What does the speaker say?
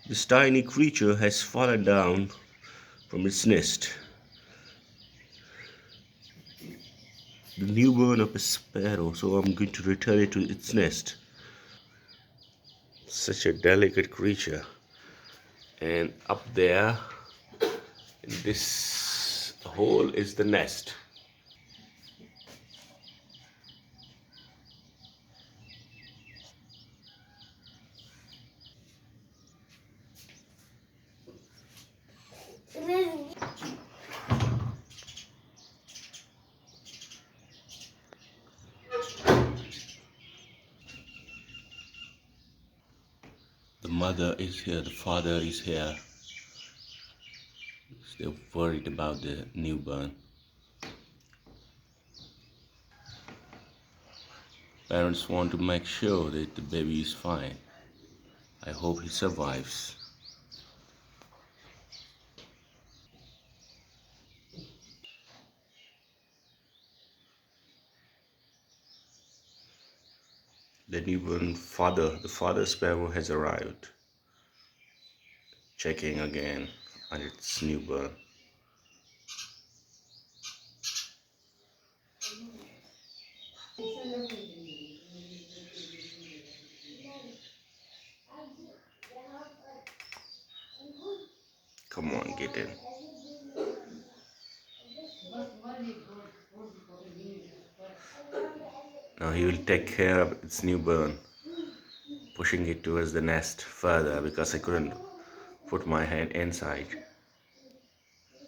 This tiny creature has fallen down from its nest. The newborn of a sparrow, so I'm going to return it to its nest. Such a delicate creature. And up there, in this hole, is the nest. The mother is here, the father is here. They're worried about the newborn. Parents want to make sure that the baby is fine. I hope he survives. The newborn father, the father sparrow has arrived. Checking again on its newborn. Come on, get in. Now he will take care of its newborn, pushing it towards the nest further because I couldn't put my hand inside.